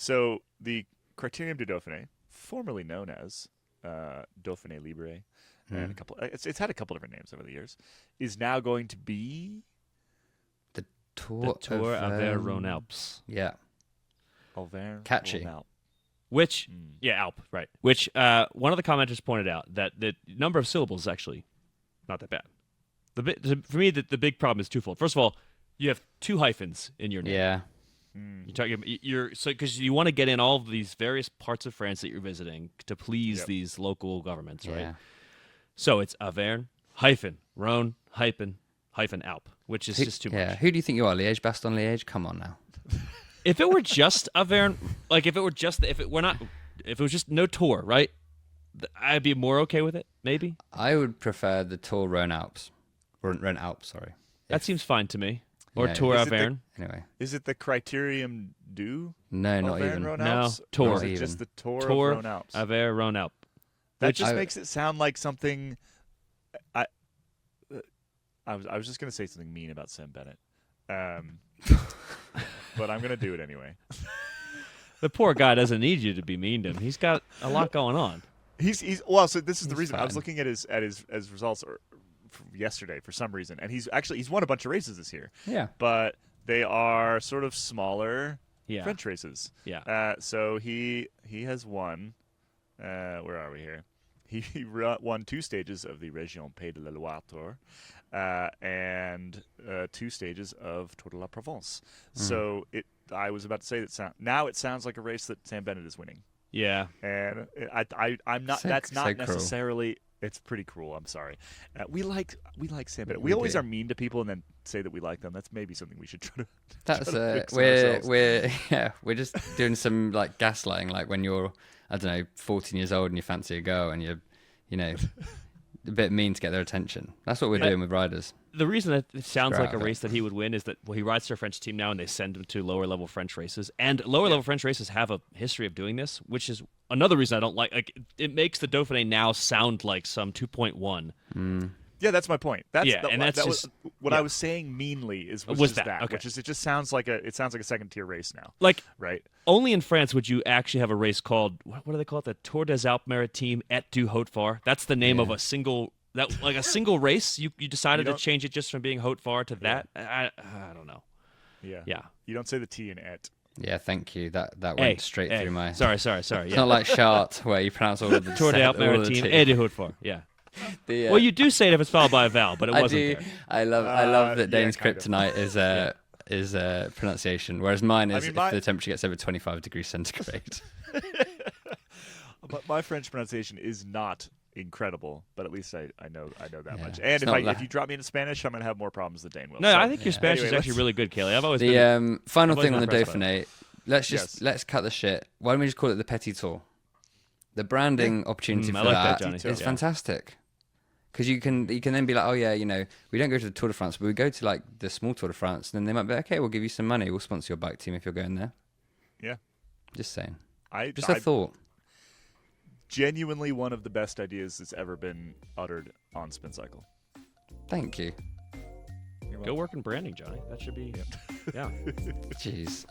So the Criterium du Dauphiné, formerly known as Dauphiné Libre, and a couple. It's had a couple different names over the years. Is now going to be The Tour Auvergne-Rhône-Alpes. Yeah. Auvergne. Catchy. Rhône-Alpes. Which, Alp, right. Which one of the commenters pointed out that the number of syllables is actually not that bad. For me, the big problem is twofold. First of all, you have 2 hyphens in your name. Yeah. Because you want to get in all of these various parts of France that you're visiting to please Yep. these local governments, right? Yeah. So it's Auvergne hyphen Rhône hyphen Alp, which is just too Yeah. much. Who do you think you are? Liège, Bastogne, Liège? Come on now. If it were just Auvergne, like if it was just no Tour, right? I'd be more okay with it, maybe. I would prefer the Tour Rhône-Alpes. Rhône-Alpes, sorry. That seems fine to me. Or Yeah. Tour Is it the- Auvergne. Anyway. Is it the Criterium du No, not even. Auvergne-Rhône-Alpes? No, Tour. Or is it Not just even. the Tour Tour of Rhône-Alpes? Auvergne-Rhône-Alpes. That Which- just makes it sound like something. I was just gonna say something mean about Sam Bennett, but I'm gonna do it anyway. The poor guy doesn't need you to be mean to him. He's got a lot going on. He's well. So this is the He's reason I was fine. looking at his results from yesterday for some reason, and he's won a bunch of races this year, Yeah. but they are sort of smaller Yeah. French races. Yeah. So he has won. Where are we here? He won 2 stages of the Région Pays de la Loire Tour, and 2 stages of Tour de la Provence. So I was about to say that now it sounds like a race that Sam Bennett is winning, Yeah. and I'm not. So- That's so not cruel. necessarily. It's pretty cruel. I'm sorry. We like Sam Bennett. We We always do. are mean to people and then say that we like them. That's maybe something we should try to. That's try to fix in we're ourselves. we're just doing some like gaslighting, like when you're, I don't know, 14 years old and you fancy a girl and you're, a bit mean to get their attention. That's what we're doing with riders. The reason that it sounds Screw like a out of it. race that he would win is that he rides for a French team now, and they send him to lower level French races. And lower level French races have a history of doing this, which is another reason I don't like. Like it makes the Dauphiné now sound like some 2.1. Yeah, that's my point. That's Yeah, and that's that just- was what I was saying meanly was Was just that, that, okay. which is it just sounds like a second tier race now, Like right? only in France would you actually have a race called what do they call it? The Tour des Alpes Maritimes et du Haut-Far. That's the name of a single race. You decided to don't- change it just from being Haut-Far to that. I don't know. Yeah. Yeah. You don't say the T in et. Yeah, thank you. That went Hey, straight hey. through my. Sorry. It's Yeah. not like Chart where you pronounce all of the Tour des Alpes all of the Maritimes T. et du Haut-Far. Yeah. The, Well, you do say it if it's followed by a vowel, but it I wasn't do. there. I love that yeah, Dane's kind of. kryptonite is pronunciation, whereas mine is mean, if the temperature gets over 25 degrees centigrade. But my French pronunciation is not incredible, but at least I know that Yeah. much. It's And not if that- you drop me into Spanish, I'm gonna have more problems than Dane will. No, So, I think your Spanish anyway, is actually let's- really good, Kelly. I've always been. The final I've thing on always the been impressed Dauphiné, let's cut the shit. Why don't we just call it the Petit Tour? The branding opportunity I for like that that, Johnny. is Yeah. fantastic. Because you can then be like, oh yeah, we don't go to the Tour de France, but we go to like the small Tour de France, and then they might be like, okay, we'll give you some money, we'll sponsor your bike team if you're going there. Yeah, Just saying. I Just a thought. genuinely one of the best ideas that's ever been uttered on Spin Cycle. Thank you. You're Go work in branding, Johnny. That should be. Yeah. Jeez.